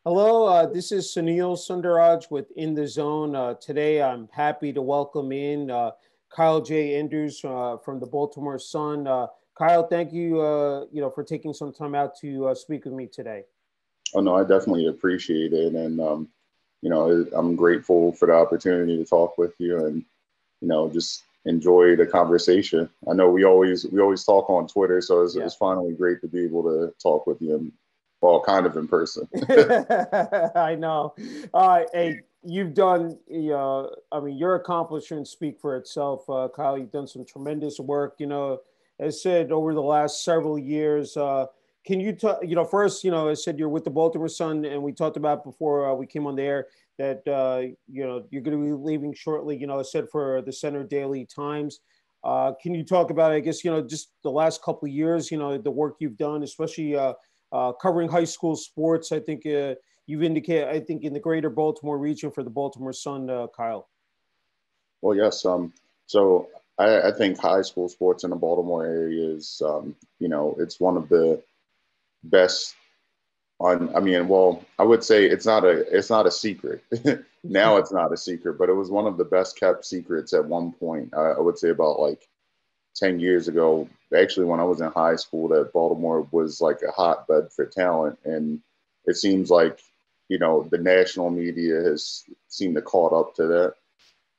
Hello, this is Sunil Sunder Raj with In the Zone. Today, I'm happy to welcome in Kyle J. Enders from the Baltimore Sun. Kyle, thank you, for taking some time out to speak with me today. Oh no, I definitely appreciate it, and I'm grateful for the opportunity to talk with you, and just enjoy the conversation. I know we always talk on Twitter, so Yeah. it's finally great to be able to talk with you, well, kind of in person. I know. Hey, you've done, your accomplishments speak for itself, Kyle. You've done some tremendous work, as said over the last several years. Can you, first, as said, you're with the Baltimore Sun, and we talked about before we came on the air that, you're going to be leaving shortly, as said, for the Center Daily Times. Can you talk about, I guess, just the last couple of years, the work you've done, especially covering high school sports? I think you've indicated, I think, in the greater Baltimore region for the Baltimore Sun, Kyle. Well, yes. So I think high school sports in the Baltimore area is, it's one of the best I mean, well, I would say it's not a secret. Now it's not a secret, but it was one of the best kept secrets at one point. I would say about like 10 years ago, actually, when I was in high school, that Baltimore was like a hotbed for talent. And it seems like, the national media has seemed to caught up to that.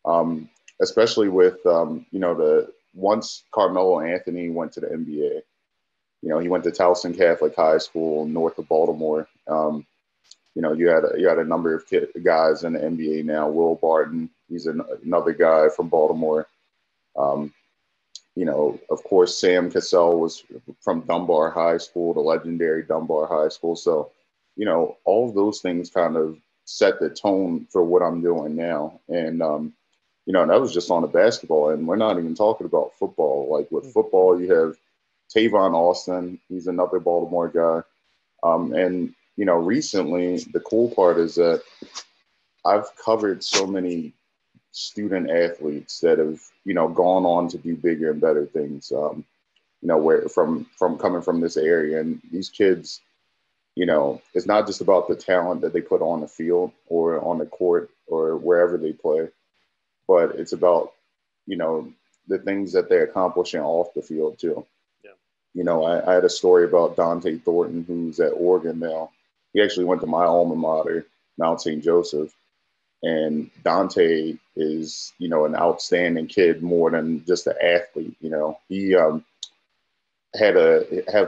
Um, Especially with, the once Carmelo Anthony went to the NBA, he went to Towson Catholic High School north of Baltimore. You had a number of guys in the NBA now. Will Barton, he's another guy from Baltimore. Um, of course, Sam Cassell was from Dunbar High School, the legendary Dunbar High School. So, all of those things kind of set the tone for what I'm doing now. And, that was just on the basketball. And we're not even talking about football. Like with football, you have Tavon Austin. He's another Baltimore guy. And, recently, the cool part is that I've covered so many student athletes that have, gone on to do bigger and better things. Where from coming from this area, and these kids, it's not just about the talent that they put on the field or on the court or wherever they play, but it's about, you know, the things that they're accomplishing off the field too. Yeah. I had a story about Dante Thornton, who's at Oregon now. He actually went to my alma mater, Mount St. Joseph. And Dante is, an outstanding kid more than just an athlete. He had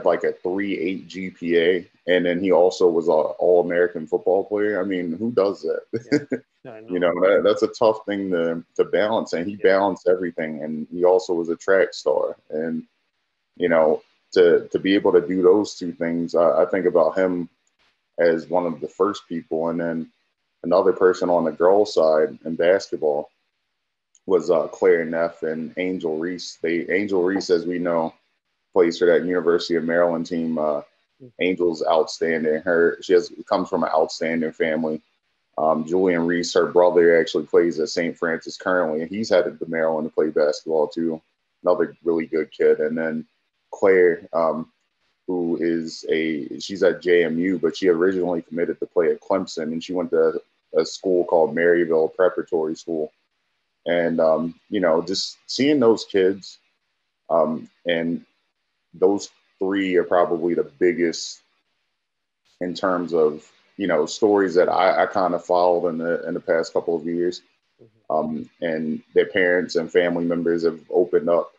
like a 3.8 GPA, and then he also was an All American football player. I mean, who does that? Yeah, I know. That's a tough thing to balance, and he balanced everything. And he also was a track star, and you know, to be able to do those two things, I think about him as one of the first people, and then another person on the girls' side in basketball was Claire Neff and Angel Reese. Angel Reese, as we know, plays for that University of Maryland team. Angel's outstanding. She comes from an outstanding family. Julian Reese, her brother, actually plays at St. Francis currently, and he's headed to Maryland to play basketball too. Another really good kid. And then Claire, who she's at JMU, but she originally committed to play at Clemson, and she went to a school called Maryville Preparatory School. And just seeing those kids, and those three are probably the biggest in terms of stories that I kind of followed in the past couple of years. And their parents and family members have opened up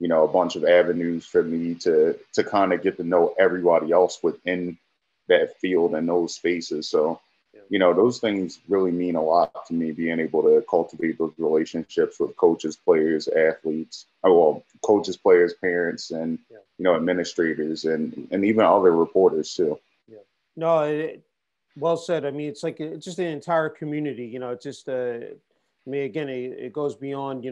a bunch of avenues for me to kind of get to know everybody else within that field and those spaces. So those things really mean a lot to me, being able to cultivate those relationships with coaches, players, athletes, coaches, players, parents, and administrators, and even other reporters too. Yeah. No, well said. I mean, it's like it's just an entire community. It's just. I mean, again, it goes beyond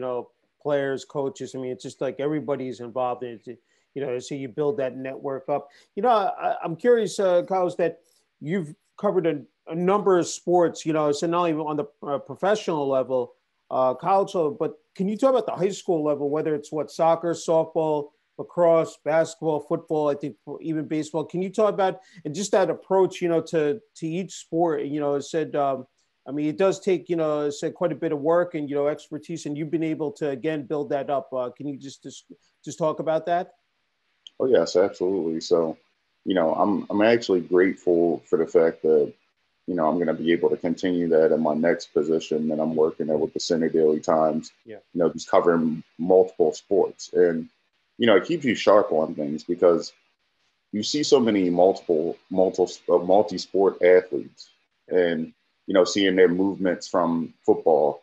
players, coaches. I mean, it's just like everybody's involved in it. So you build that network up. I'm curious, Kyle, is that you've covered a number of sports. So not even on the professional level, college level, but can you talk about the high school level, whether it's soccer, softball? lacrosse, basketball, football, I think even baseball. Can you talk about and just that approach, to each sport? It said, I mean, it does take, it said quite a bit of work and expertise, and you've been able to again build that up. Can you just talk about that? Oh yes, absolutely. So, I'm actually grateful for the fact that I'm going to be able to continue that in my next position that I'm working at with the Senate Daily Times. Yeah. Just covering multiple sports, and it keeps you sharp on things because you see so many multi-sport athletes, and seeing their movements from football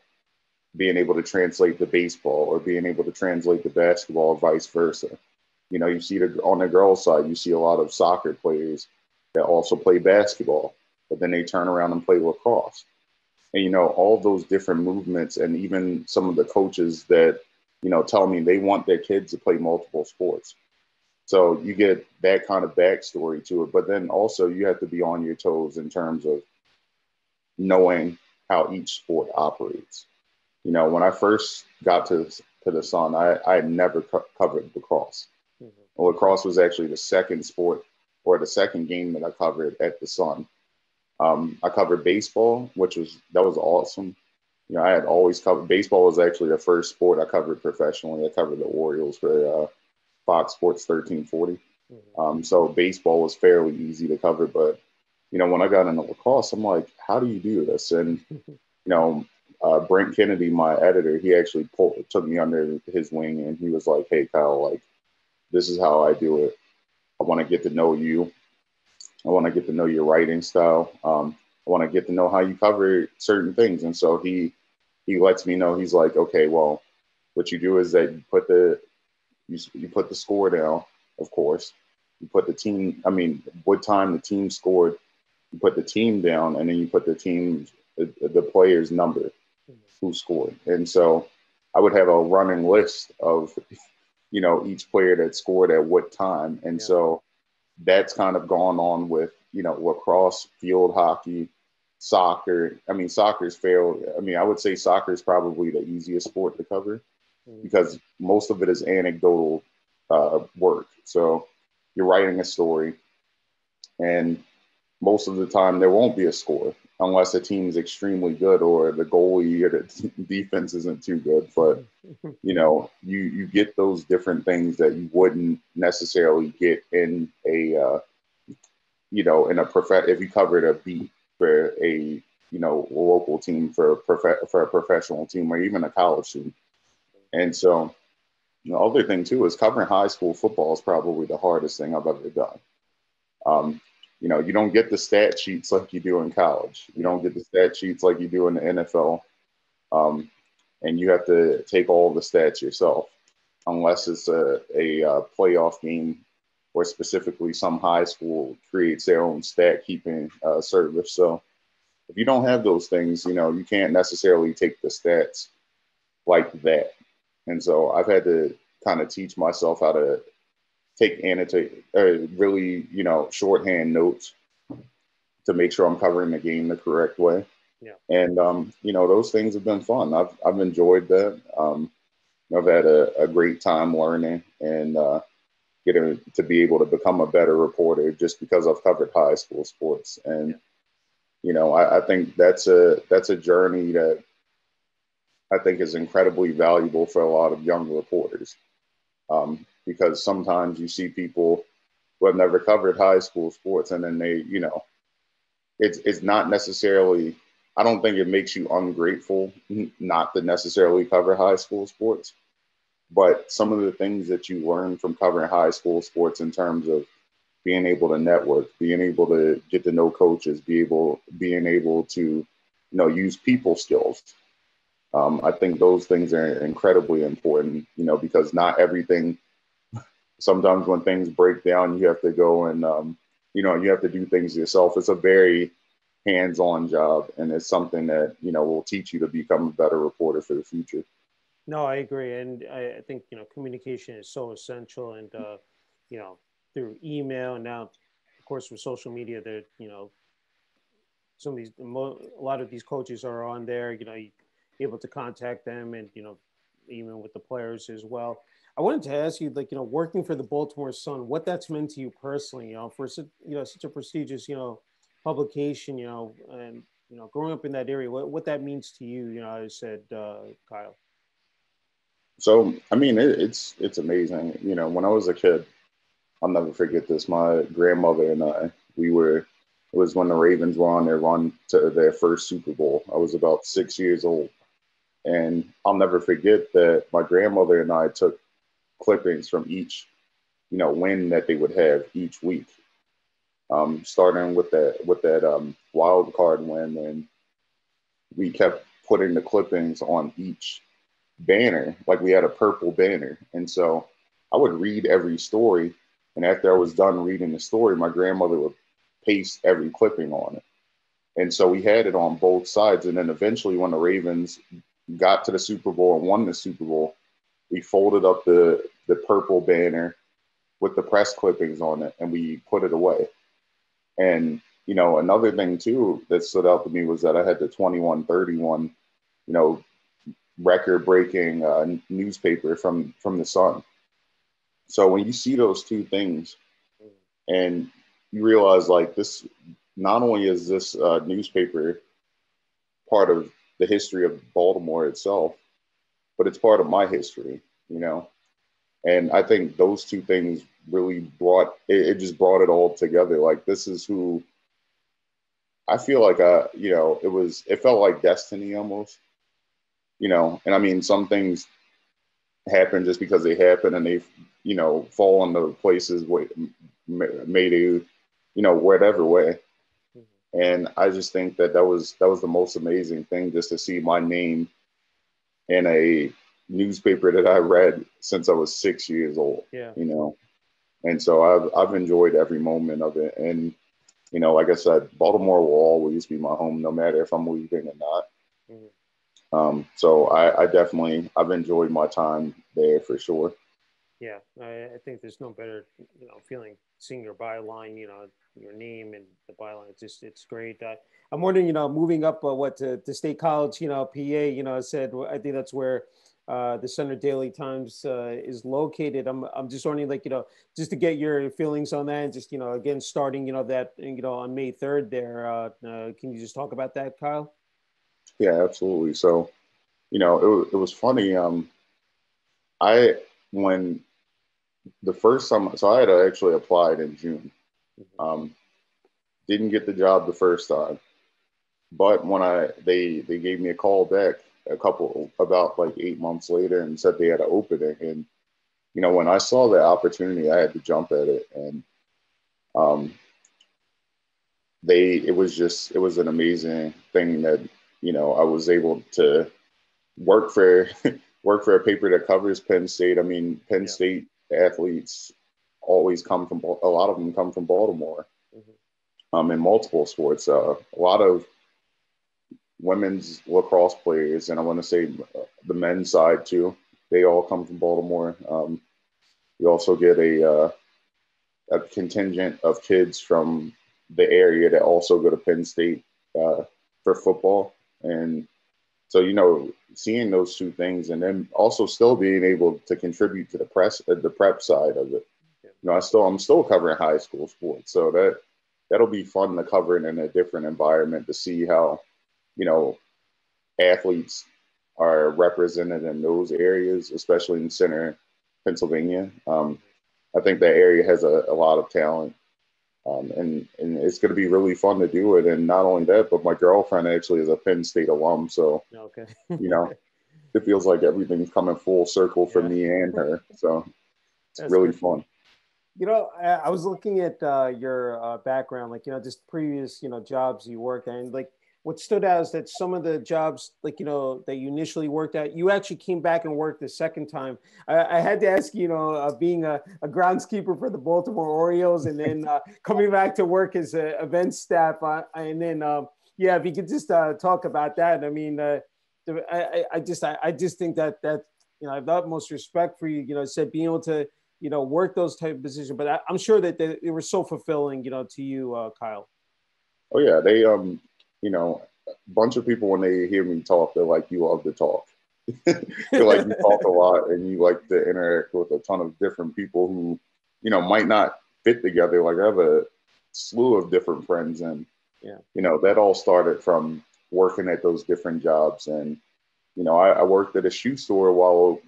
being able to translate to baseball or being able to translate to basketball or vice versa. You see on the girls' side, you see a lot of soccer players that also play basketball, but then they turn around and play lacrosse. And, all those different movements, and even some of the coaches that, tell me they want their kids to play multiple sports. So you get that kind of backstory to it. But then also you have to be on your toes in terms of knowing how each sport operates. When I first got to the Sun, I had never covered lacrosse. Mm-hmm. Lacrosse was actually the second sport or the second game that I covered at the Sun. I covered baseball, that was awesome. I had always covered baseball. Was actually the first sport I covered professionally. I covered the Orioles for Fox Sports 1340. Mm-hmm. So baseball was fairly easy to cover, but when I got into lacrosse, I'm like, how do you do this? And Brent Kennedy, my editor, he actually took me under his wing, and he was like, "Hey, Kyle, like, this is how I do it. I want to get to know you. I want to get to know your writing style. I want to get to know how you cover certain things." And so he lets me know. He's like, "Okay, well, what you do is that you put the score down, of course. You put the team. I mean, what time the team scored. You put the team down, and then you put the player's number, who scored." And so I would have a running list of each player that scored at what time. And so that's kind of gone on with, lacrosse, field hockey, soccer. I mean, soccer's failed. I mean, I would say soccer is probably the easiest sport to cover because most of it is anecdotal work. So you're writing a story, and most of the time there won't be a score unless the team is extremely good or the goalie or the defense isn't too good. But you get those different things that you wouldn't necessarily get in a if you covered a beat for a local team for a professional team or even a college team. And so the other thing too is covering high school football is probably the hardest thing I've ever done. You don't get the stat sheets like you do in college. You don't get the stat sheets like you do in the NFL. And you have to take all the stats yourself, unless it's a playoff game or specifically some high school creates their own stat keeping service. So if you don't have those things, you can't necessarily take the stats like that. And so I've had to kind of teach myself how to annotate really, shorthand notes to make sure I'm covering the game the correct way. Yeah. And, those things have been fun. I've enjoyed that. I've had a great time learning and getting to be able to become a better reporter just because I've covered high school sports. And, I think that's a journey that I think is incredibly valuable for a lot of young reporters. Because sometimes you see people who have never covered high school sports and then they, it's not necessarily, I don't think it makes you ungrateful not to necessarily cover high school sports, but some of the things that you learn from covering high school sports in terms of being able to network, being able to get to know coaches, being able to, use people skills. I think those things are incredibly important, because not everything, sometimes when things break down, you have to go and, you have to do things yourself. It's a very hands-on job, and it's something that, will teach you to become a better reporter for the future. No, I agree. And I think, communication is so essential. And, through email and now, of course, with social media, that, some of these, a lot of these coaches are on there, you're able to contact them and, even with the players as well. I wanted to ask you, like, working for the Baltimore Sun, what that's meant to you personally, for such, such a prestigious, publication, and, growing up in that area, what that means to you, I said, Kyle. So, I mean, it's amazing. You know, when I was a kid, I'll never forget this. My grandmother and I, it was when the Ravens were on their run to their first Super Bowl. I was about 6 years old. And I'll never forget that my grandmother and I took clippings from each, win that they would have each week. Starting with that wild card win, and we kept putting the clippings on each banner, like we had a purple banner. And so I would read every story, and after I was done reading the story, my grandmother would paste every clipping on it. And so we had it on both sides. And then eventually, when the Ravens got to the Super Bowl and won the Super Bowl, we folded up the purple banner with the press clippings on it, and we put it away. And, another thing too that stood out to me was that I had the 2131, record breaking newspaper from the Sun. So when you see those two things and you realize, like, this, not only is this newspaper part of the history of Baltimore itself, but it's part of my history, And I think those two things really it just brought it all together. Like, this is who I feel like, it felt like destiny almost, and I mean, some things happen just because they happen, and they, fall into places where made a, whatever way. And I just think that was the most amazing thing, just to see my name in a newspaper that I read since I was 6 years old. Yeah. And so I've enjoyed every moment of it. And, like I said, Baltimore will always be my home, no matter if I'm leaving or not. So I've enjoyed my time there for sure. Yeah, I think there's no better, feeling seeing your byline, your name and the byline. It's great. I'm wondering, moving up, to State College, PA, I said, I think that's where the Center Daily Times is located. I'm just wondering, like, just to get your feelings on that, and just, again, starting, that, on May 3rd there. Can you just talk about that, Kyle? Yeah, absolutely. So, it was funny. I when the first time, so I had actually applied in June. Didn't get the job the first time, but when they gave me a call back about like 8 months later, and said they had an opening. And when I saw the opportunity, I had to jump at it. And it was an amazing thing that I was able to work for work for a paper that covers Penn State. I mean, Penn State athletes always a lot of them come from Baltimore. In multiple sports. A lot of women's lacrosse players, and I want to say the men's side too, they all come from Baltimore. You also get a contingent of kids from the area that also go to Penn State for football. And so, seeing those two things, and then also still being able to contribute to the prep side of it. I'm still covering high school sports, so that'll be fun to cover it in a different environment, to see how, athletes are represented in those areas, especially in Center, Pennsylvania. I think that area has a lot of talent. And it's going to be really fun to do it. And not only that, but my girlfriend actually is a Penn State alum. So, okay. It feels like everything's coming full circle for me and her. So it's really fun. I was looking at your background, like, just previous, jobs you worked at. And, like, what stood out is that some of the jobs, like, that you initially worked at, you actually came back and worked the second time. I had to ask, being a groundskeeper for the Baltimore Orioles, and then coming back to work as an event staff. And then, if you could just talk about that. I mean, I just think that I have the utmost respect for you, said being able to, work those type of positions, but I'm sure that they were so fulfilling, to you, Kyle. Oh yeah. They, a bunch of people, when they hear me talk, they're like, "You love to talk." Feel like you talk a lot and you like to interact with a ton of different people who, might not fit together. Like I have a slew of different friends, and Yeah. that all started from working at those different jobs. And I worked at a shoe store while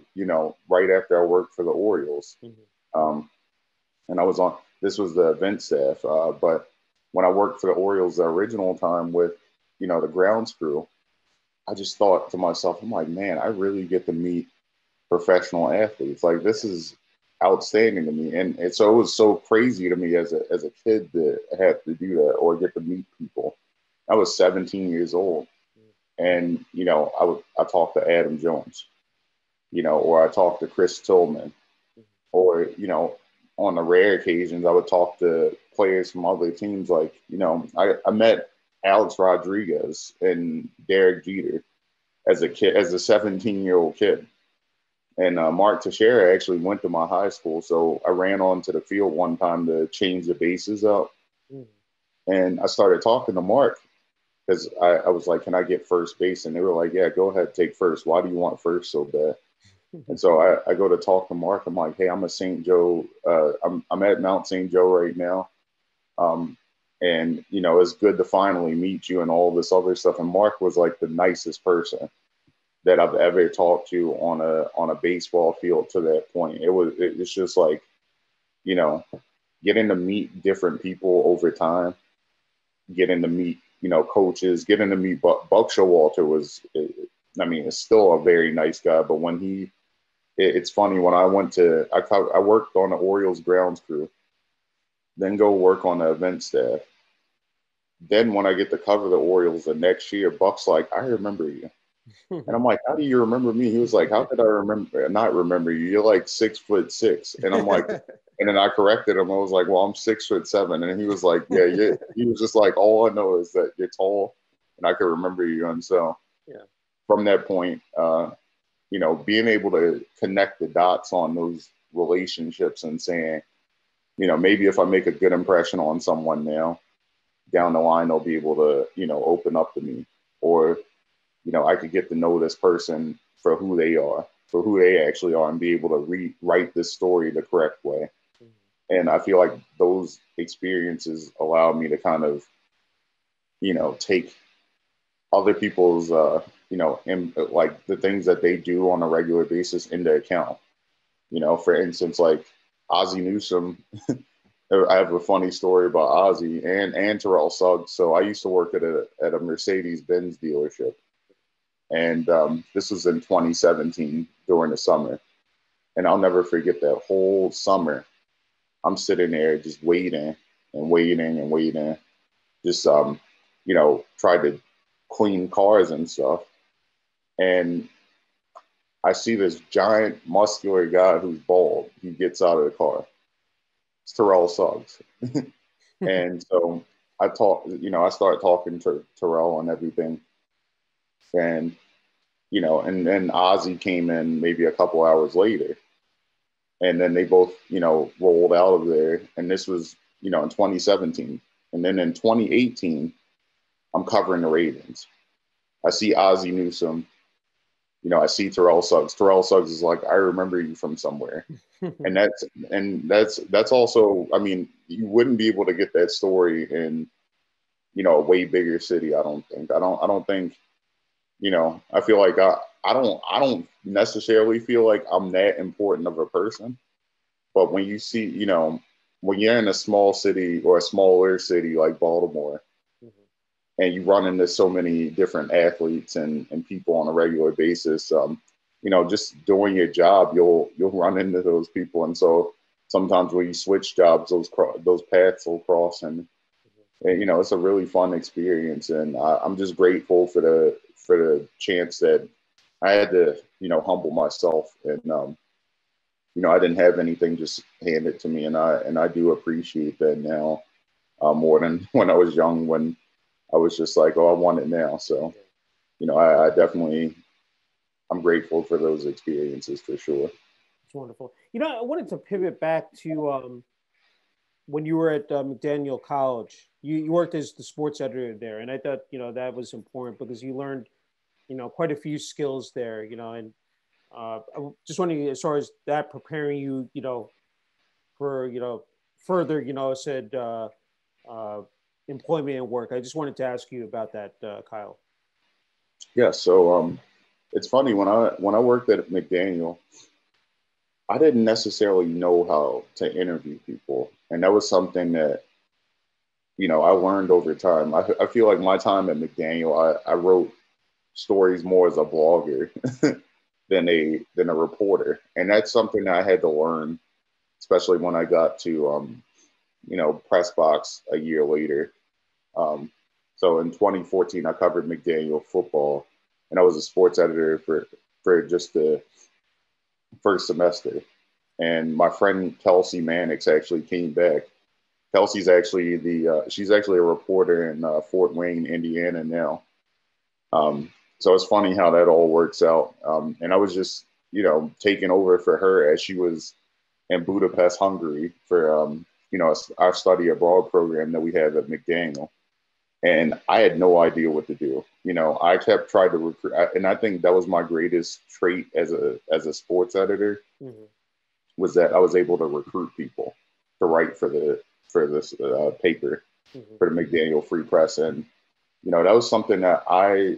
right after I worked for the Orioles. Mm-hmm. And I was on, this was the event staff. But when I worked for the Orioles the original time with, the grounds crew, I just thought to myself, I'm like, man, I really get to meet professional athletes. Like this is outstanding to me. And so it was so crazy to me as a kid to have to do that or get to meet people. I was 17 years old. And, I talked to Adam Jones, or I talked to Chris Tillman, or, on the rare occasions, I would talk to players from other teams. Like, I met Alex Rodriguez and Derek Jeter as a kid, as a 17-year-old kid. And Mark Teixeira actually went to my high school. So I ran onto the field one time to change the bases up. And I started talking to Mark because I was like, can I get first base? And they were like, yeah, go ahead, take first. Why do you want first so bad? And so I go to talk to Mark. I'm like, hey, I'm a St. Joe. I'm at Mount St. Joe right now. And, it's good to finally meet you and all this other stuff. And Mark was like the nicest person that I've ever talked to on a baseball field to that point. It's just like, getting to meet different people over time, getting to meet, coaches, getting to meet Buck Showalter was, I mean, it's still a very nice guy, but when it's funny when I worked on the Orioles grounds crew, then go work on the event staff. Then when I get to cover the Orioles the next year, Buck's like, I remember you. And I'm like, how do you remember me? He was like, how could I not remember you? You're like 6'6". And I'm like, and then I corrected him. I was like, well, I'm 6'7". And he was like, yeah. He was just like, all I know is that you're tall and I can remember you. And so from that point, being able to connect the dots on those relationships and saying, maybe if I make a good impression on someone now, down the line, they'll be able to, open up to me. Or, I could get to know this person for who they are, for who they actually are, and be able to rewrite this story the correct way. And I feel like those experiences allow me to kind of, take other people's, like the things that they do on a regular basis into account. For instance, like Ozzie Newsome. I have a funny story about Ozzie and Terrell Suggs. So I used to work at a Mercedes-Benz dealership. And this was in 2017 during the summer. And I'll never forget that whole summer. I'm sitting there just waiting and waiting and waiting. Just, try to clean cars and stuff. And I see this giant muscular guy who's bald. He gets out of the car. It's Terrell Suggs. And so I started talking to Terrell and everything. And, and then Ozzie came in maybe a couple hours later. And then they both, rolled out of there. And this was, in 2017. And then in 2018, I'm covering the Ravens. I see Ozzie Newsome. I see Terrell Suggs. Terrell Suggs is like, I remember you from somewhere. And that's also, I mean, you wouldn't be able to get that story in, a way bigger city. I don't think, I feel like I don't necessarily feel like I'm that important of a person, but when you see, when you're in a small city or a smaller city like Baltimore, and you run into so many different athletes and people on a regular basis, just doing your job, you'll run into those people. And so sometimes when you switch jobs, those paths will cross, and it's a really fun experience. And I'm just grateful for the chance that I had to, humble myself, and I didn't have anything just handed to me, and I do appreciate that now more than when I was young, when I was just like, oh, I want it now. So, I definitely, I'm grateful for those experiences for sure. It's wonderful. I wanted to pivot back to when you were at McDaniel College. You worked as the sports editor there, and I thought that was important because you learned quite a few skills there, and I'm just wondering, as far as that preparing you, for, further, said uh, employment and work. I just wanted to ask you about that, Kyle. Yeah. So it's funny when I worked at McDaniel, I didn't necessarily know how to interview people, and that was something that I learned over time. I feel like my time at McDaniel, I wrote stories more as a blogger than a reporter, and that's something that I had to learn, especially when I got to press box a year later. Um, so in 2014, I covered McDaniel football, and I was a sports editor for just the first semester. And my friend Kelsey Mannix actually came back. Kelsey's actually she's actually a reporter in Fort Wayne, Indiana now. So it's funny how that all works out. And I was just taking over for her as she was in Budapest, Hungary for our study abroad program that we had at McDaniel. And I had no idea what to do. I kept trying to recruit, and I think that was my greatest trait as a sports editor, Mm-hmm. was that I was able to recruit people to write for this paper, Mm-hmm. for the McDaniel Free Press. And that was something that I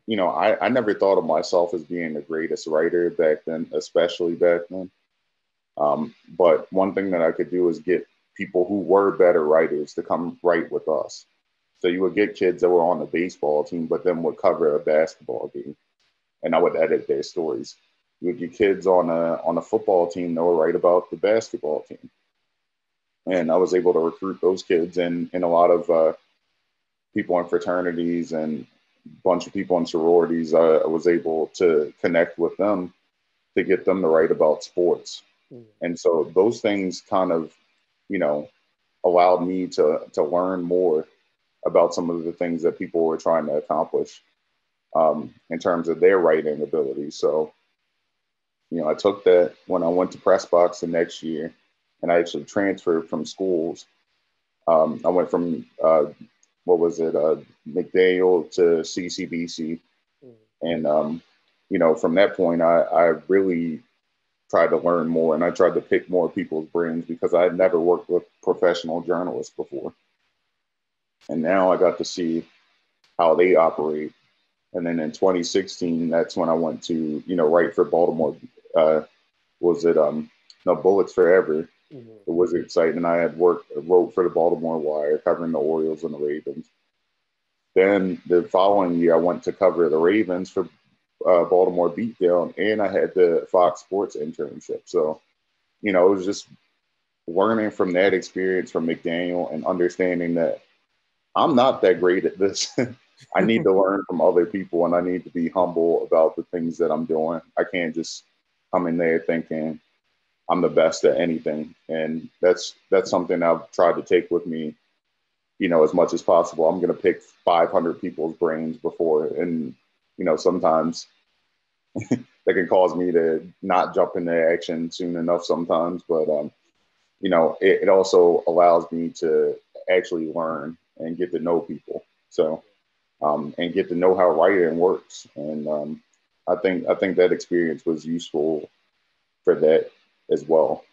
never thought of myself as being the greatest writer back then, especially back then. But one thing that I could do is get people who were better writers to come write with us. So you would get kids that were on the baseball team, but then would cover a basketball game, and I would edit their stories. You would get kids on a football team that would write about the basketball team, and I was able to recruit those kids, and a lot of people in fraternities and a bunch of people in sororities. I was able to connect with them to get them to write about sports, Mm-hmm. and so those things kind of, you know, allowed me to learn more about some of the things that people were trying to accomplish in terms of their writing ability. So, I took that when I went to Pressbox the next year, and I actually transferred from schools. I went from what was it, McDaniel to CCBC, and from that point, I really tried to learn more, and I tried to pick more people's brains because I had never worked with professional journalists before, and now I got to see how they operate. And then in 2016, that's when I went to write for Baltimore. Was it no Bullets Forever? Mm-hmm. The Wizard site, and I had wrote for the Baltimore Wire, covering the Orioles and the Ravens. Then the following year, I went to cover the Ravens for Baltimore Beatdown, and I had the Fox Sports internship. So, it was just learning from that experience from McDaniel and understanding that I'm not that great at this. I need to learn from other people, and I need to be humble about the things that I'm doing. I can't just come in there thinking I'm the best at anything. And that's something I've tried to take with me, as much as possible. I'm going to pick 500 people's brains before, and, sometimes that can cause me to not jump into action soon enough sometimes. But, it also allows me to actually learn and get to know people. So, and get to know how writing works. And I think that experience was useful for that as well.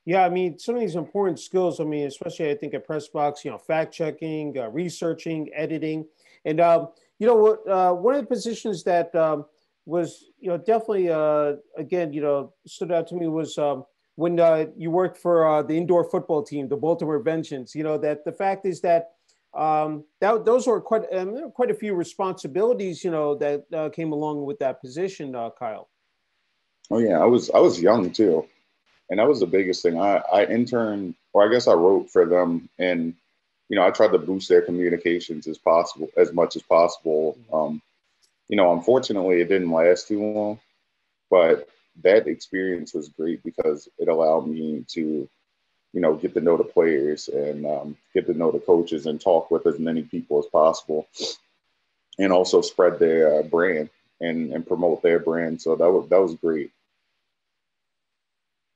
Yeah, I mean, some of these important skills. I mean, especially I think at Pressbox, fact checking, researching, editing, and what one of the positions that was definitely again stood out to me was when you worked for the indoor football team, the Baltimore Vengeance. That the fact is that those were quite a few responsibilities that came along with that position, Kyle. Oh yeah, I was young too, and that was the biggest thing. I interned, or I guess I wrote for them, and I tried to boost their communications as much as possible. Unfortunately, it didn't last too long, but that experience was great because it allowed me to get to know the players and get to know the coaches and talk with as many people as possible, and also spread their brand and promote their brand. So that was great.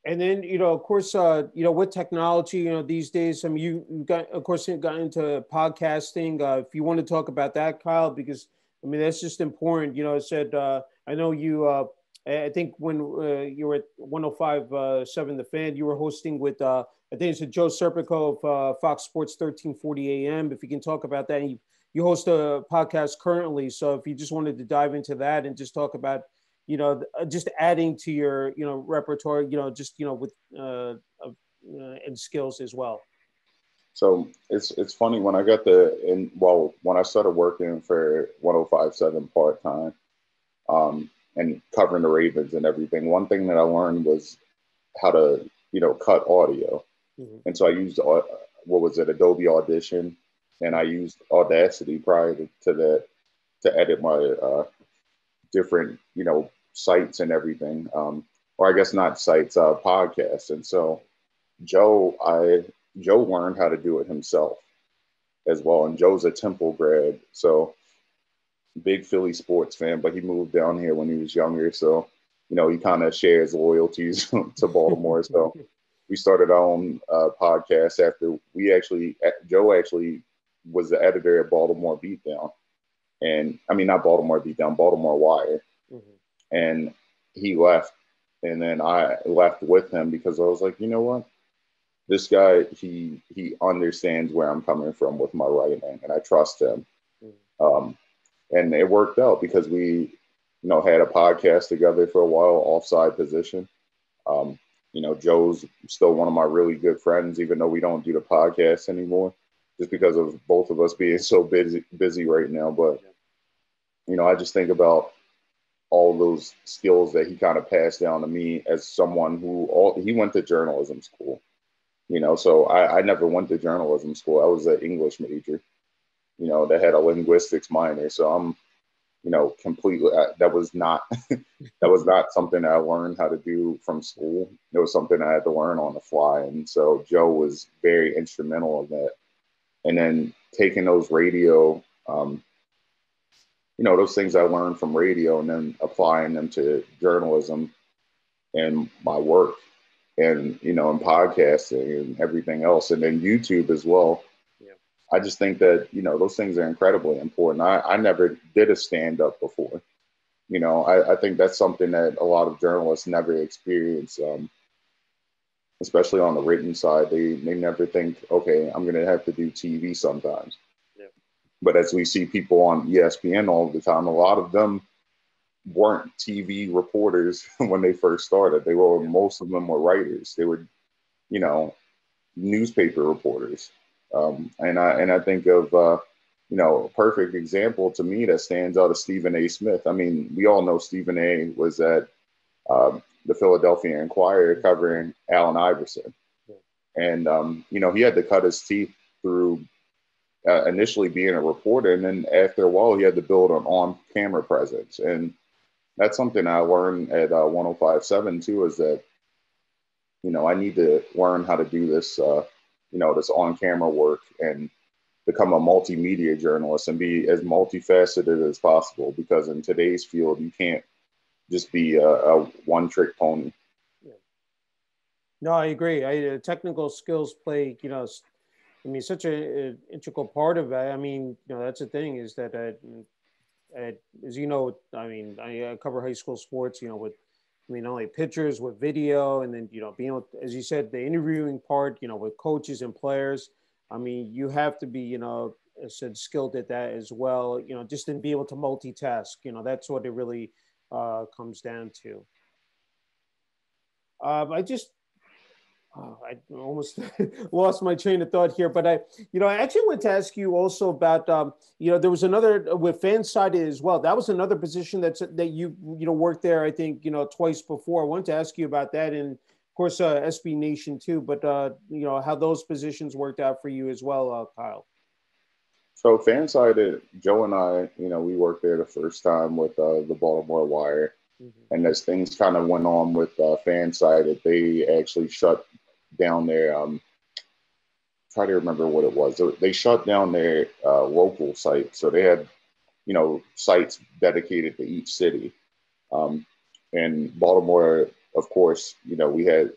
And then, of course, with technology, these days, I mean, you got, of course, got into podcasting. If you want to talk about that, Kyle, because I mean, that's just important. I said, I know you, I think when you were at 105.7 The Fan, you were hosting with, I think it's Joe Serpico of Fox Sports 1340 AM. If you can talk about that, you host a podcast currently. So if you just wanted to dive into that and just talk about, just adding to your, repertoire, just, with and skills as well. So it's funny when I when I started working for 105.7 part time, and covering the Ravens and everything, one thing that I learned was how to cut audio. Mm-hmm. And so I used what was it, Adobe Audition, and I used Audacity prior to that to edit my different sites and everything, or I guess not sites, podcasts. And so Joe learned how to do it himself as well. And Joe's a Temple grad, so big Philly sports fan, but he moved down here when he was younger. So, he kind of shares loyalties to Baltimore. So we started our own podcast after Joe actually was the editor at Baltimore Beatdown. And I mean, not Baltimore Beatdown, Baltimore Wire. Mm-hmm. And he left. And then I left with him because I was like, you know what? This guy, he understands where I'm coming from with my writing, and I trust him. And it worked out because we, had a podcast together for a while, offside position. Joe's still one of my really good friends, even though we don't do the podcast anymore, just because of both of us being so busy right now. But, I just think about all those skills that he kind of passed down to me as someone he went to journalism school. So I never went to journalism school. I was an English major, that had a linguistics minor. So I'm, completely, that was not something I learned how to do from school. It was something I had to learn on the fly. And so Joe was very instrumental in that. And then taking those radio, those things I learned from radio and then applying them to journalism and my work. And, in podcasting and everything else, and then YouTube as well. Yeah. I just think that, those things are incredibly important. I never did a stand-up before. I think that's something that a lot of journalists never experience, especially on the written side. They never think, okay, I'm going to have to do TV sometimes. Yeah. But as we see people on ESPN all the time, a lot of them weren't TV reporters when they first started. Most of them were writers. They were, newspaper reporters. And I think of, a perfect example to me that stands out is Stephen A. Smith. I mean, we all know Stephen A. was at the Philadelphia Inquirer covering Allen Iverson. And, he had to cut his teeth through initially being a reporter. And then after a while, he had to build an on-camera presence. And that's something I learned at 105.7 too, is that, I need to learn how to do this, this on-camera work and become a multimedia journalist and be as multifaceted as possible, because in today's field, you can't just be a one-trick pony. Yeah. No, I agree. Technical skills play, such an integral part of it. I mean, that's the thing is that as you know, I cover high school sports, with, not only pictures, with video, and then, being, as you said, the interviewing part, with coaches and players. I mean, you have to be, as said, skilled at that as well, just to be able to multitask. That's what it really comes down to. I almost lost my train of thought here, but I actually want to ask you also about, there was another with FanSided as well. That was another position that you worked there, I think, twice before. I wanted to ask you about that, and of course, SB Nation too, but how those positions worked out for you as well, Kyle. So FanSided, Joe and I, we worked there the first time with the Baltimore Wire. Mm-hmm. And as things kind of went on with FanSided, they actually shut down their try to remember what it was. They shut down their local site. So they had, sites dedicated to each city. And Baltimore, of course, we had,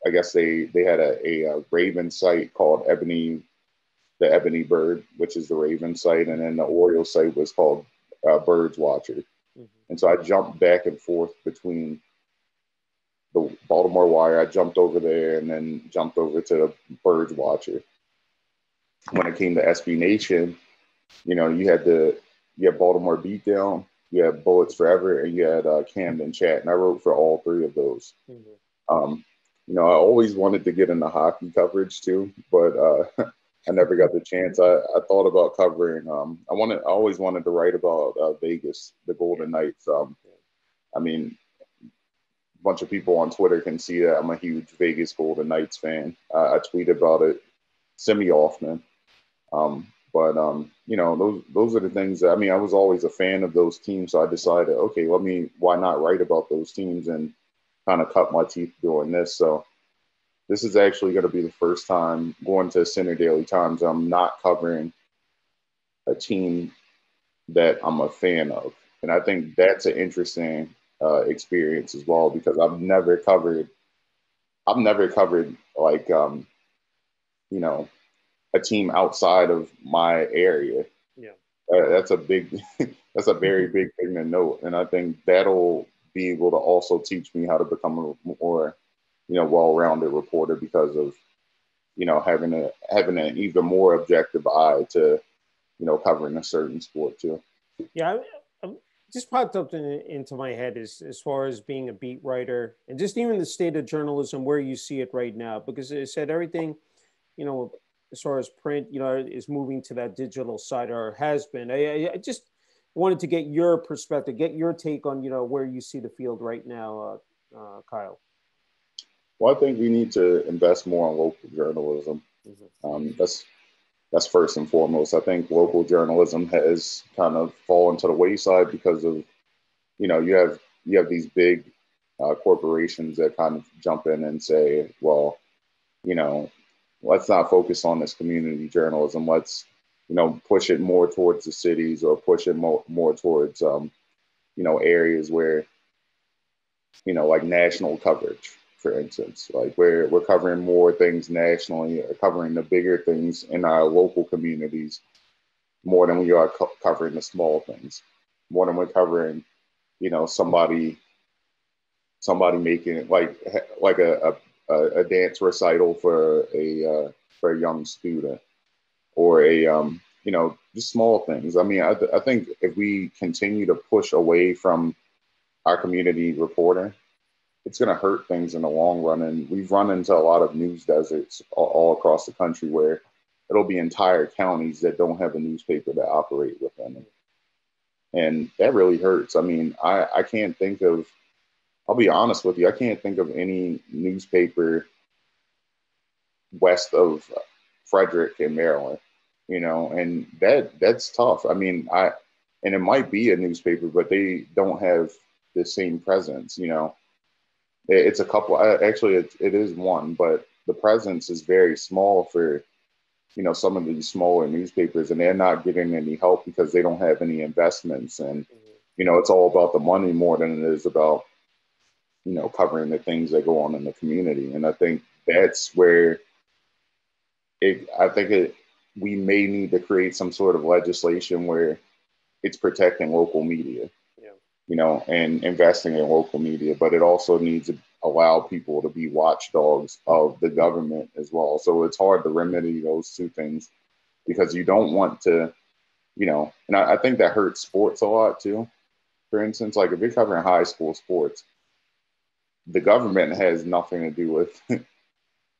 I guess they had a Raven site called the Ebony Bird, which is the Raven site. And then the Oriole site was called Birds watcher. Mhm. And so I jumped back and forth between the Baltimore Wire. I jumped over there and then jumped over to the Birds watcher. When it came to SB Nation, you had Baltimore Beatdown, you had Bullets Forever, and you had Camden Chat, and I wrote for all three of those. Mhm. Um, I always wanted to get into hockey coverage too, but I never got the chance. I thought about covering. I always wanted to write about Vegas, the Golden Knights. I mean, a bunch of people on Twitter can see that I'm a huge Vegas Golden Knights fan. I tweet about it semi often. But those are the things that, I was always a fan of those teams. So I decided, okay, why not write about those teams and kind of cut my teeth doing this. So this is actually going to be the first time going to Center Daily Times. I'm not covering a team that I'm a fan of. And I think that's an interesting experience as well, because I've never covered like, you know, a team outside of my area. Yeah. That's a big, that's a very big thing to note. And I think that'll be able to also teach me how to become a more, well-rounded reporter, because of, having an even more objective eye to, covering a certain sport too. Yeah, just popped up into my head as far as being a beat writer and just even the state of journalism where you see it right now, because it said everything, you know, as far as print, is moving to that digital side, or has been. I just wanted to get your perspective, get your take on, where you see the field right now, Kyle. Well, I think we need to invest more on local journalism. Mm-hmm. That's first and foremost. I think local journalism has kind of fallen to the wayside because of, you have these big corporations that kind of jump in and say, well, you know, let's not focus on this community journalism. Let's, push it more towards the cities, or push it more towards, areas where, like national coverage, for instance. Like we're covering more things nationally, or covering the bigger things in our local communities more than we are covering the small things, more than we're covering, somebody making it like a dance recital for a young student, or just small things. I think if we continue to push away from our community reporting, it's going to hurt things in the long run. And we've run into a lot of news deserts all across the country, where it'll be entire counties that don't have a newspaper to operate within them. And that really hurts. I can't think of, I'll be honest with you, I can't think of any newspaper west of Frederick in Maryland, and that's tough. And it might be a newspaper, but they don't have the same presence, It's a couple, actually, it is one, but the presence is very small for, some of these smaller newspapers, and they're not getting any help because they don't have any investments. And, it's all about the money more than it is about, covering the things that go on in the community. And I think that's where we may need to create some sort of legislation where it's protecting local media, and investing in local media, but it also needs to allow people to be watchdogs of the government as well. So it's hard to remedy those two things, because you don't want to, and I think that hurts sports a lot too. For instance, like if you're covering high school sports, the government has nothing to do with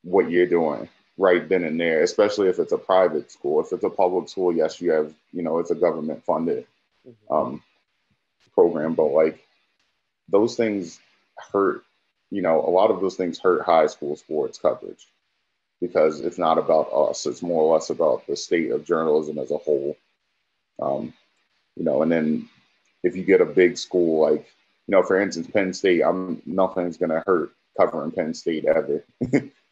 what you're doing right then and there, especially if it's a private school. If it's a public school, yes, you have, it's a government funded program, but like those things hurt, a lot of those things hurt high school sports coverage, because it's not about us. It's more or less about the state of journalism as a whole. And then if you get a big school, like, for instance, Penn State, nothing's going to hurt covering Penn State ever.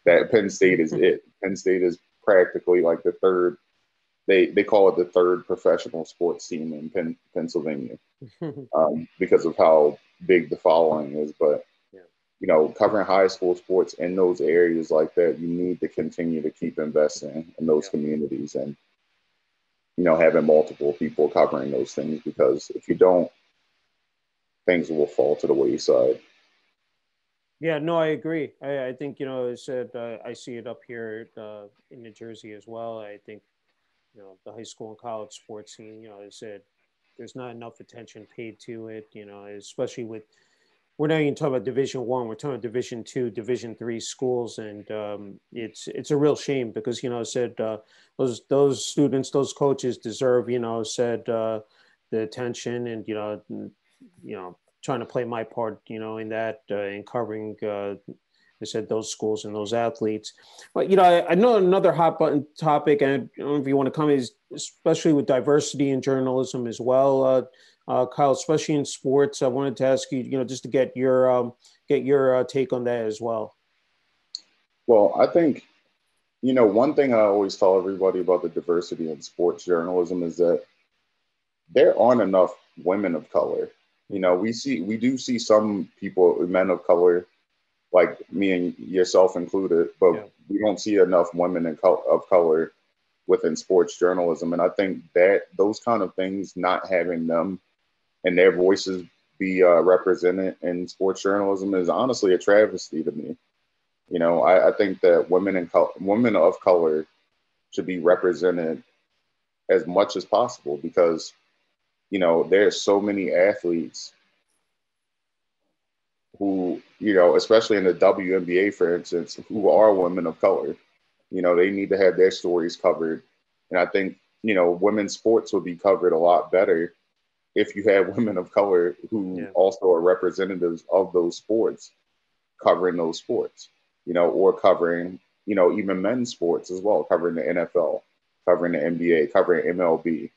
That Penn State is it. Penn State is practically like the third, they call it the third professional sports team in Pennsylvania, because of how big the following is. But, covering high school sports in those areas like that, you need to continue to keep investing in those communities. And having multiple people covering those things, because if you don't, things will fall to the wayside. Yeah, no, I agree. I think, I said, I see it up here in New Jersey as well. I think, the high school and college sports scene, I said there's not enough attention paid to it, especially with, we're not even talking about Division 1, we're talking about Division 2, Division 3 schools. And it's a real shame because, said those students, those coaches deserve, said the attention and, trying to play my part, in that, in covering, I said those schools and those athletes. But I know another hot button topic, and I don't know if you want to comment, is especially with diversity in journalism as well, Kyle, especially in sports. I wanted to ask you, just to get your take on that as well. Well, I think, one thing I always tell everybody about the diversity in sports journalism is that there aren't enough women of color. We do see some people, men of color, like me and yourself included, but Yeah. we don't see enough women of color within sports journalism. And I think that those kind of things, not having them and their voices be represented in sports journalism, is honestly a travesty to me. I think that women of color should be represented as much as possible, because there's so many athletes who, especially in the WNBA, for instance, who are women of color. They need to have their stories covered. And I think, women's sports would be covered a lot better if you have women of color who also are representatives of those sports, covering those sports, or covering, even men's sports as well, covering the NFL, covering the NBA, covering MLB,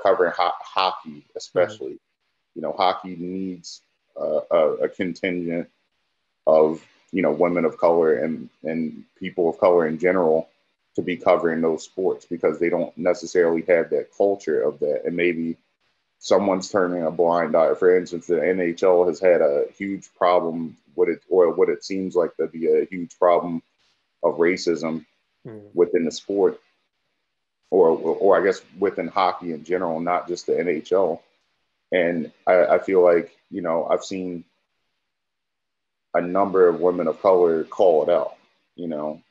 covering hockey, especially. Hockey needs a contingent of, women of color and people of color in general to be covering those sports, because they don't necessarily have that culture of that. And maybe someone's turning a blind eye. For instance, the NHL has had a huge problem with it, or what it seems like to be a huge problem of racism within the sport, or I guess within hockey in general, not just the NHL. And I feel like, I've seen a number of women of color call it out.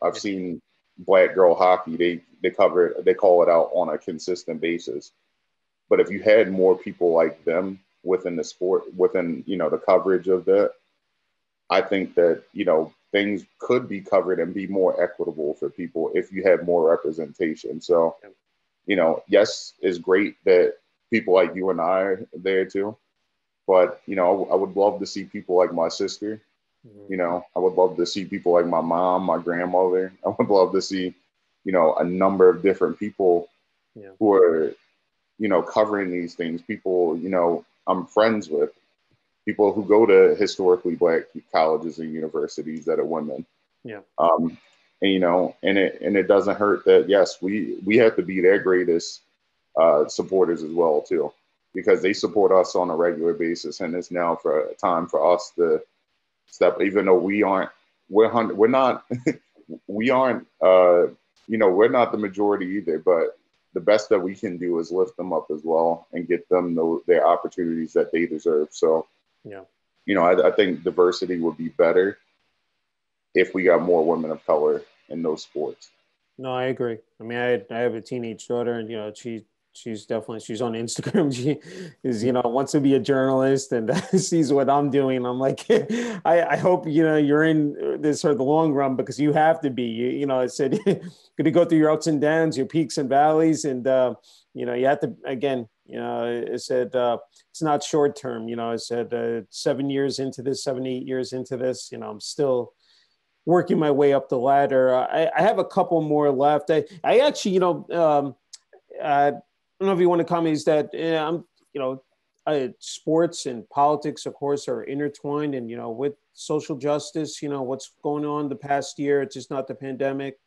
I've seen black girl hockey, they call it out on a consistent basis. But if you had more people like them within the sport, within, the coverage of that, I think that, things could be covered and be more equitable for people if you have more representation. So, yes, it's great that people like you and I are there too. But, I would love to see people like my sister. I would love to see people like my mom, my grandmother. I would love to see, a number of different people who are, covering these things. People, I'm friends with, people who go to historically black colleges and universities that are women. Yeah. And it doesn't hurt that, yes, we have to be their greatest supporters as well too, because they support us on a regular basis, and it's now for a time for us to step. Even though we're not we aren't we're not the majority either, but the best that we can do is lift them up as well and get them their opportunities that they deserve. So I think diversity would be better if we got more women of color in those sports. No, I agree. I mean, I have a teenage daughter, and she's on Instagram. She is, wants to be a journalist, and sees what I'm doing. I'm like, I hope you're in this for the long run, because you have to be. I said, going to go through your ups and downs, your peaks and valleys, and you have to, again. It said it's not short term. I said 7 years into this, 7-8 years into this. I'm still working my way up the ladder. I have a couple more left. I actually, I don't know if you want to comment, is that I'm, sports and politics, of course, are intertwined, and with social justice, what's going on the past year. It's just not the pandemic.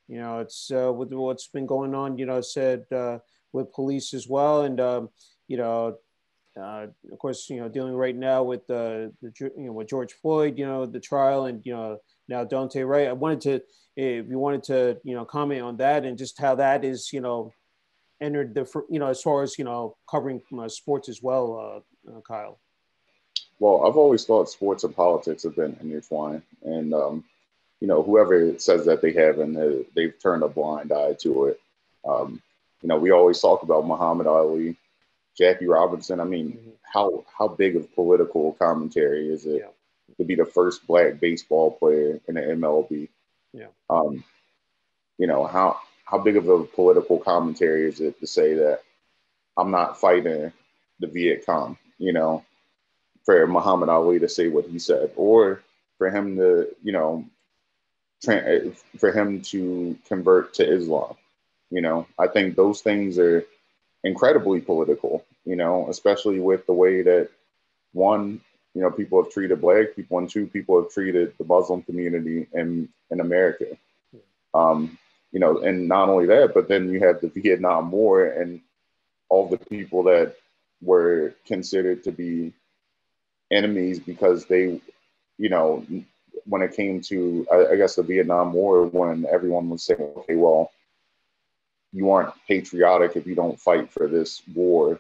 It's with what's been going on. Said with police as well, and of course, dealing right now with with George Floyd, the trial, and now Dante Wright. I wanted to, if you wanted to, comment on that, and just how that is, entered the, as far as, covering sports as well, Kyle? Well, I've always thought sports and politics have been intertwined, and whoever says that they haven't, they've turned a blind eye to it. Um, we always talk about Muhammad Ali, Jackie Robinson. I mean, how big of political commentary is it to be the first black baseball player in the MLB? Yeah. How big of a political commentary is it to say that I'm not fighting the Viet Cong? For Muhammad Ali to say what he said, or for him to, for him to convert to Islam. I think those things are incredibly political, especially with the way that, one, people have treated black people, and two, people have treated the Muslim community in America. And not only that, but then you have the Vietnam War and all the people that were considered to be enemies because they, when it came to, I guess, the Vietnam War, when everyone was saying, okay, well, you aren't patriotic if you don't fight for this war,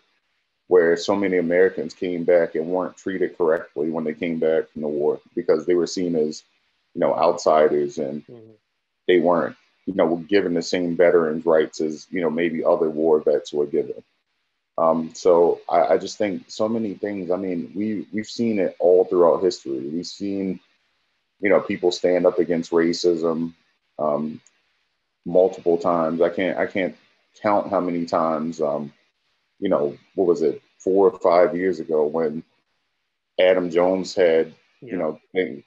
where so many Americans came back and weren't treated correctly when they came back from the war because they were seen as, outsiders, and they weren't, given the same veterans' rights as, maybe other war vets were given. So I just think so many things. I mean, we've seen it all throughout history. We've seen, people stand up against racism multiple times. I can't count how many times. What was it, 4 or 5 years ago when Adam Jones had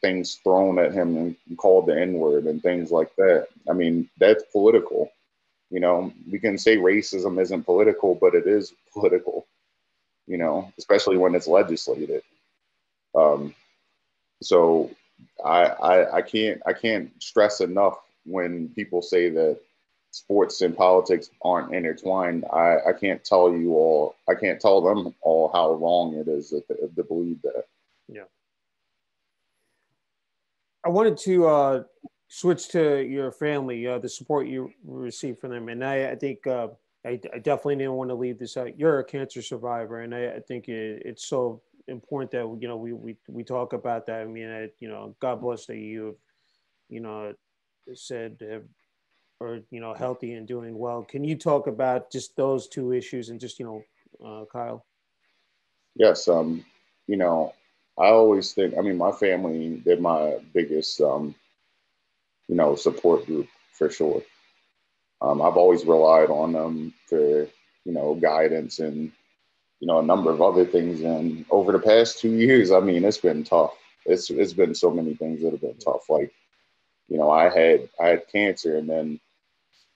things thrown at him and called the N-word and things like that. I mean, that's political. We can say racism isn't political, but it is political, especially when it's legislated. So I can't stress enough when people say that sports and politics aren't intertwined. I can't tell them all how wrong it is to believe that. Yeah. I wanted to switch to your family, the support you received from them. And I think I definitely didn't want to leave this out. You're a cancer survivor, and I think it's so important that we talk about that. I mean, God bless that you said are healthy and doing well. Can you talk about just those two issues and just Kyle? Yes. I always think. I mean, my family, they're my biggest support group for sure. I've always relied on them for, guidance and, a number of other things. And over the past 2 years, I mean, it's been tough. It's been so many things that have been tough. Like, I had cancer, and then,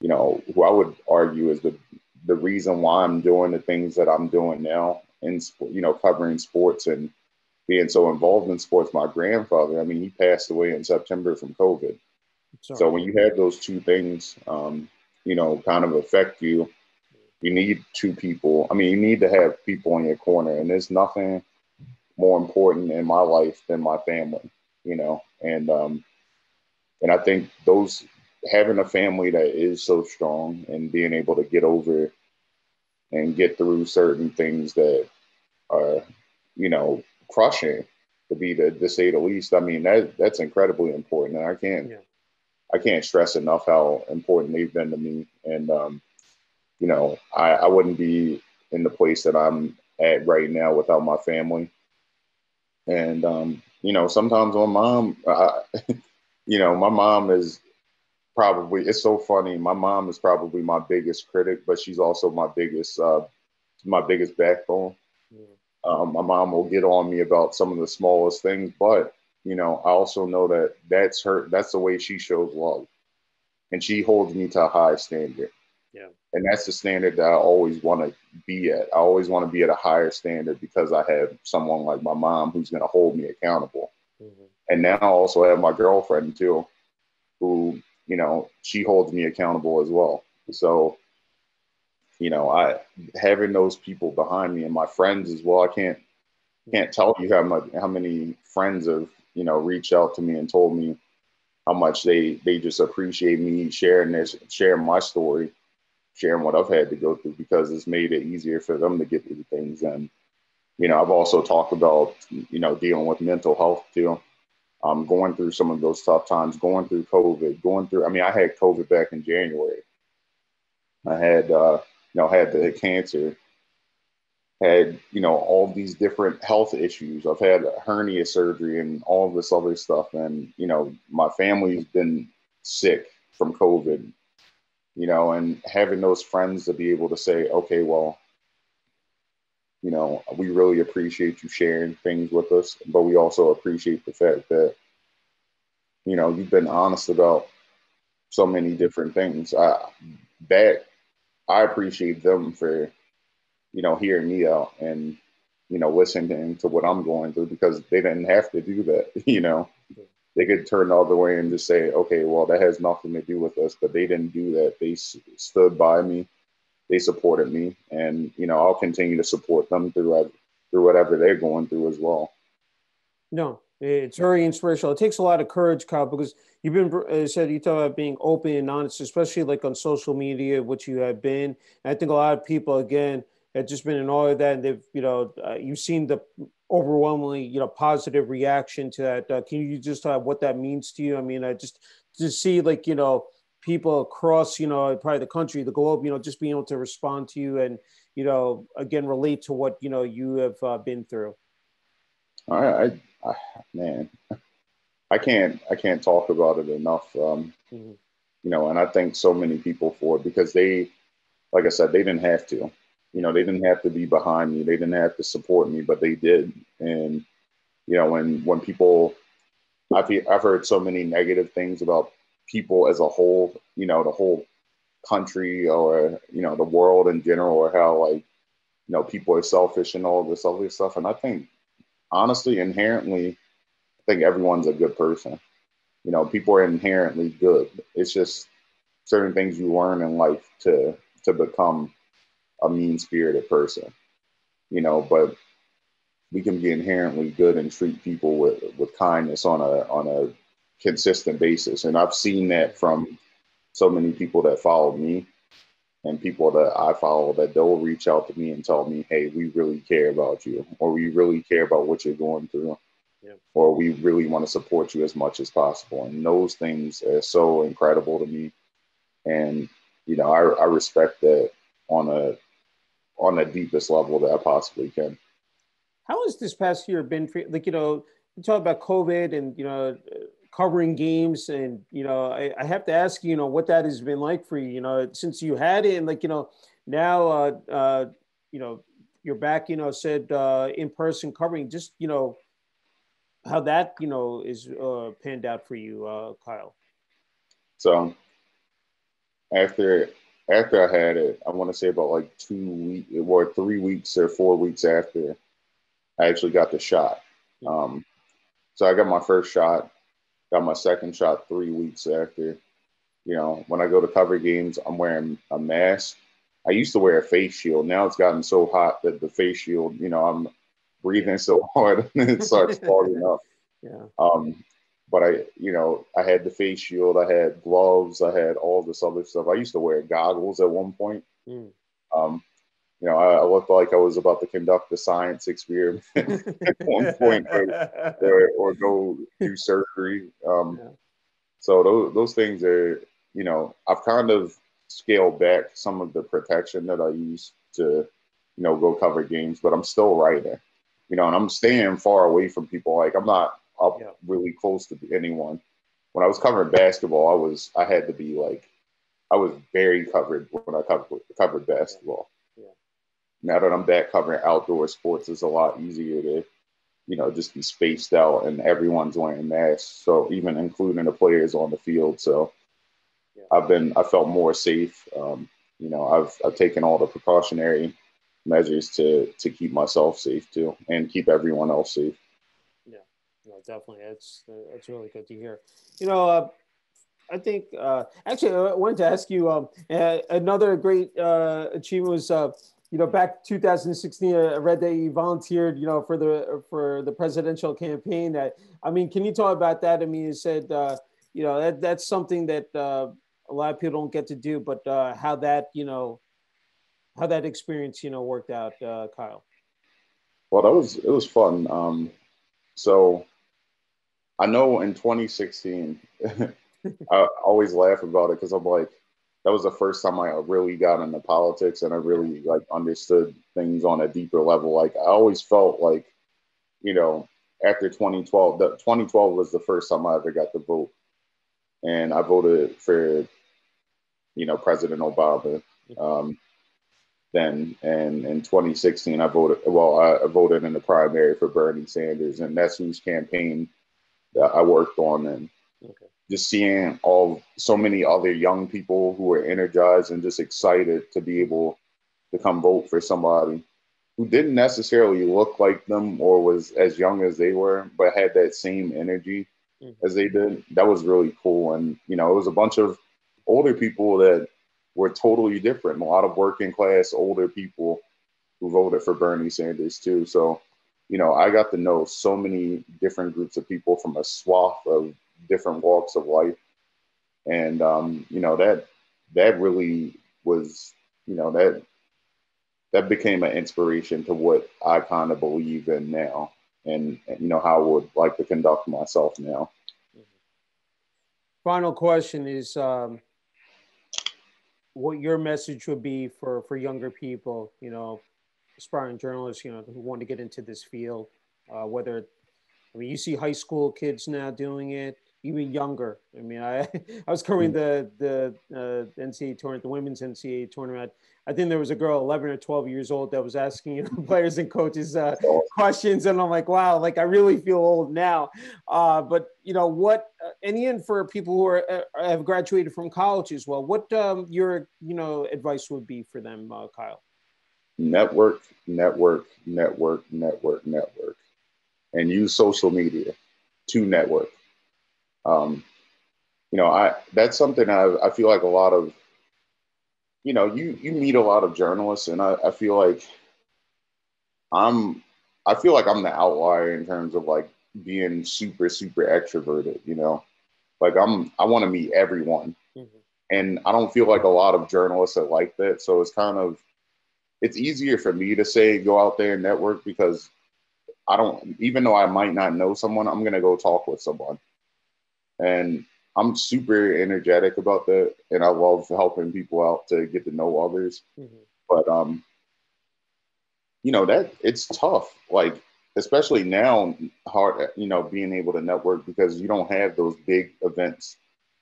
who I would argue is the reason why I'm doing the things that I'm doing now in, covering sports and being so involved in sports. My grandfather, I mean, he passed away in September from COVID. Sorry. So when you have those two things, kind of affect you, you need two people. I mean, you need to have people in your corner, and there's nothing more important in my life than my family, and I think having a family that is so strong and being able to get over and get through certain things that are, crushing, to say the least. I mean, that's incredibly important, and I can't stress enough how important they've been to me. And, I wouldn't be in the place that I'm at right now without my family. And, sometimes my mom, my mom is probably, it's so funny. My mom is probably my biggest critic, but she's also my biggest backbone. My mom will get on me about some of the smallest things, but I also know that that's the way she shows love, and she holds me to a high standard. Yeah. And that's the standard that I always want to be at. I always want to be at a higher standard because I have someone like my mom who's going to hold me accountable. And now I also have my girlfriend too, who, she holds me accountable as well. So, I having those people behind me and my friends as well. I can't tell you how many friends have, reached out to me and told me how much they just appreciate me sharing my story sharing what I've had to go through because it's made it easier for them to get through things. And, you know, I've also talked about, you know, dealing with mental health too. Going through some of those tough times, going through COVID, I mean, I had COVID back in January. I had, you know, had the cancer, had, you know, all these different health issues. I've had hernia surgery and all this other stuff. And, you know, my family's been sick from COVID, you know, and having those friends to be able to say, okay, well, you know, we really appreciate you sharing things with us, but we also appreciate the fact that, you know, you've been honest about so many different things. That I appreciate them for, you know, hearing me out and, you know, listening to what I'm going through because they didn't have to do that. You know, they could turn the other way and just say, okay, well, that has nothing to do with us, but they didn't do that. They stood by me. They supported me, and, you know, I'll continue to support them through whatever they're going through as well. No, it's very inspirational. It takes a lot of courage, Kyle, because you've been, as I said, you talk about being open and honest, especially like on social media, which you have been. And I think a lot of people, again, have just been in all of that. And they've, you know, you've seen the overwhelmingly, you know, positive reaction to that. Can you just what that means to you? I mean, I just see like, you know, people across, you know, probably the country, the globe, you know, just being able to respond to you and, you know, again, relate to what, you know, you have been through. I man, I can't talk about it enough. Mm-hmm. You know, and I thank so many people for it because they, like I said, they didn't have to. You know, they didn't have to be behind me. They didn't have to support me, but they did. And, you know, when people, I've heard so many negative things about people as a whole, you know, the whole country or, you know, the world in general, or how, like, you know, people are selfish and all this other stuff. And I think, honestly, inherently, I think everyone's a good person. You know, people are inherently good. It's just certain things you learn in life to become a mean spirited person. You know, but we can be inherently good and treat people with kindness on a consistent basis. And I've seen that from so many people that follow me and people that I follow, that they'll reach out to me and tell me, hey, we really care about you, or we really care about what you're going through, Yeah. or we really want to support you as much as possible. And those things are so incredible to me. And, you know, I respect that on the deepest level that I possibly can. How has this past year been for you? Like, you know, you talk about COVID and, you know, covering games. And, you know, I have to ask you, you know, what that has been like for you, you know, since you had it and like, you know, now, you know, you're back, you know, said in person covering, just, you know, how that, you know, is panned out for you, Kyle. So after after I had it, I want to say about like 2 weeks or 3 weeks or 4 weeks after, I actually got the shot. Um, so I got my first shot, got my second shot 3 weeks after. You know, when I go to cover games, I'm wearing a mask. I used to wear a face shield. Now it's gotten so hot that the face shield, you know, I'm breathing so hard it starts fogging up. Yeah. Um, but you know, I had the face shield, I had gloves, I had all this other stuff. I used to wear goggles at one point. Mm. Um, you know, I looked like I was about to conduct a science experiment at one point, or go do surgery. Yeah. So those things are, you know, I've kind of scaled back some of the protection that I use to, you know, go cover games, but I'm still right there, you know, and I'm staying far away from people. Like, I'm not up Yeah. really close to anyone. When I was covering basketball, I had to be like, I was very covered when I covered basketball. Yeah. Now that I'm back covering outdoor sports, it's a lot easier to, you know, just be spaced out and everyone's wearing masks. So even including the players on the field. So Yeah. I felt more safe. You know, I've taken all the precautionary measures to keep myself safe too, and keep everyone else safe. Yeah, no, definitely. That's really good to hear. You know, I think actually I wanted to ask you another great achievement was you know, back 2016. I read that you volunteered, you know, for the presidential campaign. I mean, can you talk about that? I mean, you said you know, that's something that a lot of people don't get to do, but how that, how that experience, worked out, Kyle. Well, it was fun. So I know in 2016, I always laugh about it because I'm like, that was the first time I really got into politics and I really like understood things on a deeper level. Like I always felt like, you know, after 2012, 2012 was the first time I ever got to vote, and I voted for, President Obama. Um, then, and in 2016, I voted. Well, I voted in the primary for Bernie Sanders, and that's whose campaign that I worked on. And Okay. just seeing all so many other young people who were energized and just excited to be able to come vote for somebody who didn't necessarily look like them or was as young as they were, but had that same energy as they did. That was really cool. And, it was a bunch of older people that were totally different. A lot of working class older people who voted for Bernie Sanders too. So, I got to know so many different groups of people from a swath of different walks of life. And, that really was, that became an inspiration to what I kind of believe in now, and how I would like to conduct myself now. Final question is, what your message would be for younger people, aspiring journalists, who want to get into this field, whether, I mean, you see high school kids now doing it, even younger. I mean, I was covering the NCAA tournament, the women's NCAA tournament. I think there was a girl 11 or 12 years old that was asking, players and coaches questions, and I'm like, wow, like I really feel old now. But what? And Ian, for people who have graduated from college as well, what your advice would be for them, Kyle? Network, network, network, network, network, and use social media to network. I that's something I feel like a lot of, you meet a lot of journalists, and I feel like I'm I feel like I'm the outlier in terms of like being super super extroverted. Like I want to meet everyone, and I don't feel like a lot of journalists are like that. So it's easier for me to say go out there and network because I don't, even though I might not know someone, I'm gonna go talk with someone. And I'm super energetic about that, and I love helping people out to get to know others. But that it's tough, like especially now, hard, being able to network because you don't have those big events.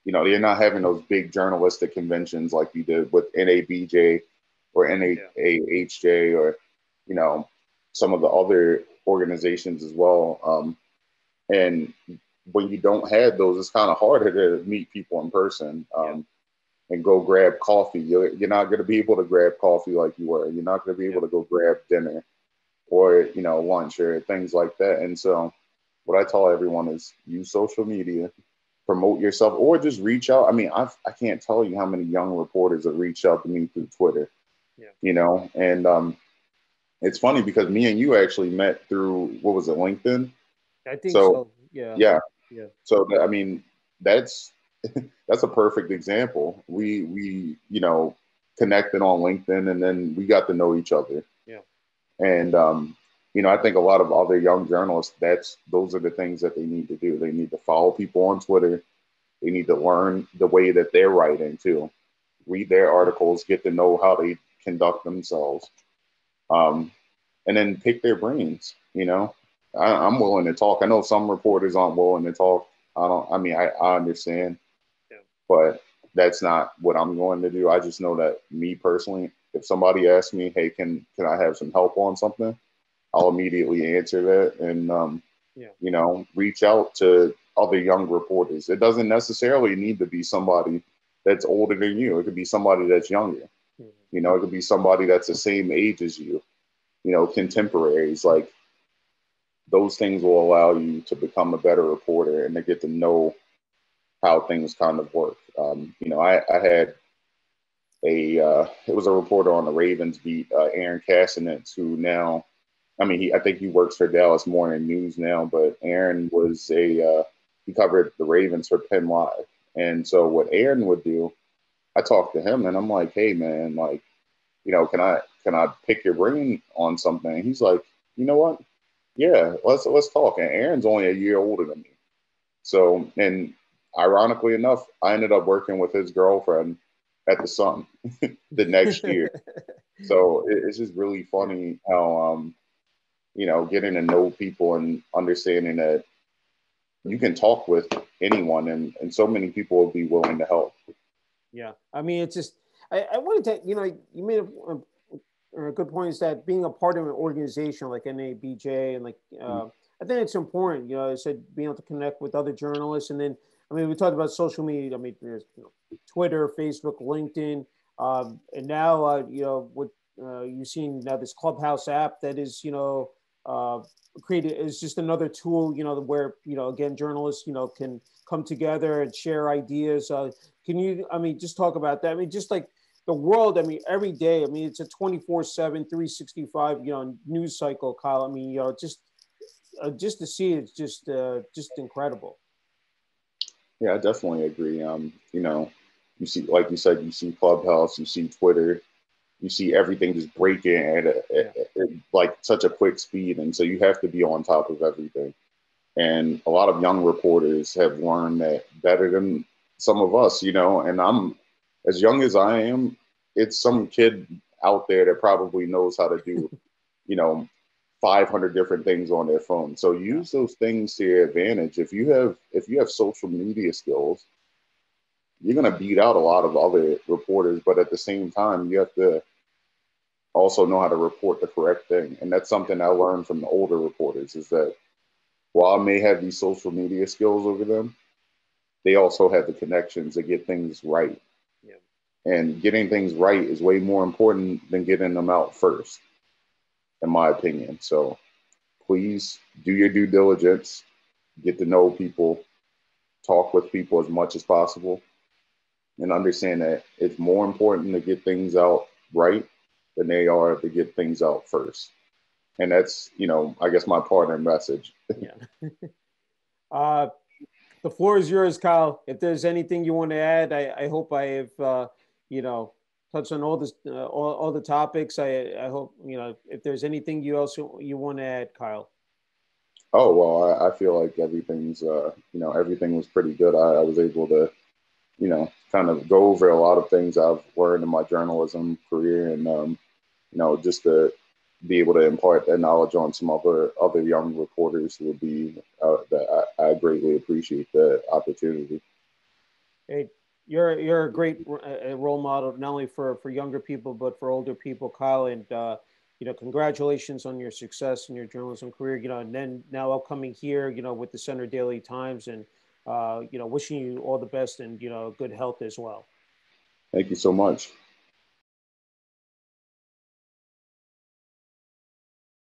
You're not having those big journalistic conventions like you did with NABJ or NAHJ or some of the other organizations as well. And when you don't have those, it's kind of harder to meet people in person and go grab coffee. You're not going to be able to grab coffee like you were. You're not going to be able to go grab dinner or, lunch or things like that. And so what I tell everyone is use social media, promote yourself, or just reach out. I mean, I can't tell you how many young reporters have reached out to me through Twitter, and it's funny because me and you actually met through, what was it, LinkedIn? I think so. Yeah. Yeah. So I mean, that's that's a perfect example. We connected on LinkedIn, and then we got to know each other. Yeah. And I think a lot of other young journalists, those are the things that they need to do. They need to follow people on Twitter. They need to learn the way that they're writing too. Read their articles, get to know how they conduct themselves, and then pick their brains. I'm willing to talk. I know some reporters aren't willing to talk. I understand, but that's not what I'm going to do. I just know that me personally, if somebody asks me, hey, can I have some help on something? I'll immediately answer that and, reach out to other young reporters. It doesn't necessarily need to be somebody that's older than you. It could be somebody that's younger. It could be somebody that's the same age as you, contemporaries. Like, those things will allow you to become a better reporter and to get to know how things kind of work. I had it was a reporter on the Ravens beat, Aaron Cassinetz, who now, I think he works for Dallas Morning News now, but Aaron was he covered the Ravens for Penn Live. And so what Aaron would do I talked to him and I'm like, hey man, like, can I pick your brain on something? And he's like, you know what? Yeah, let's talk. And Aaron's only a year older than me. So, and ironically enough, I ended up working with his girlfriend at the Sun the next year. So it's just really Yeah. funny how, getting to know people and understanding that you can talk with anyone and so many people will be willing to help. Yeah. I mean, it's just, I wanted to, you made a good point is that being a part of an organization like NABJ and like, I think it's important, I said being able to connect with other journalists. And then, I mean, we talked about social media. I mean, there's Twitter, Facebook, LinkedIn. And now, what you've seen now, this Clubhouse app that is, uh, created is just another tool, where, again, journalists, can come together and share ideas. Can you, I mean, just talk about that? I mean, just like the world, I mean, every day, I mean, it's a 24/7, 365, news cycle, Kyle. I mean, just to see it's just incredible. Yeah, I definitely agree. You see, like you said, you see Clubhouse, you see Twitter, you see everything just breaking Yeah. at like such a quick speed, and so you have to be on top of everything. And a lot of young reporters have learned that better than some of us, and I'm as young as I am, it's some kid out there that probably knows how to do, you know, 500 different things on their phone. So Yeah. use those things to your advantage. If you have social media skills, you're going to beat out a lot of other reporters, but at the same time, you have to also know how to report the correct thing. And that's something I learned from the older reporters is that while I may have these social media skills over them, they also have the connections to get things right. Yeah. And getting things right is way more important than getting them out first, in my opinion. So please do your due diligence, get to know people, talk with people as much as possible, and understand that it's more important to get things out right than they are to get things out first. And that's, I guess my partner message. Yeah. uh, the floor is yours, Kyle. If there's anything you want to add, I hope I have, you know, touched on all this, all the topics. I hope, if there's anything you want to add, Kyle. Oh, well, I feel like everything was pretty good. I was able to, kind of go over a lot of things I've learned in my journalism career and, just to be able to impart that knowledge on some other young reporters would be that I greatly appreciate the opportunity. Hey, you're a great role model, not only for younger people but for older people, Kyle. And congratulations on your success in your journalism career. And then now upcoming here, with the Center Daily Times, and wishing you all the best and good health as well. Thank you so much.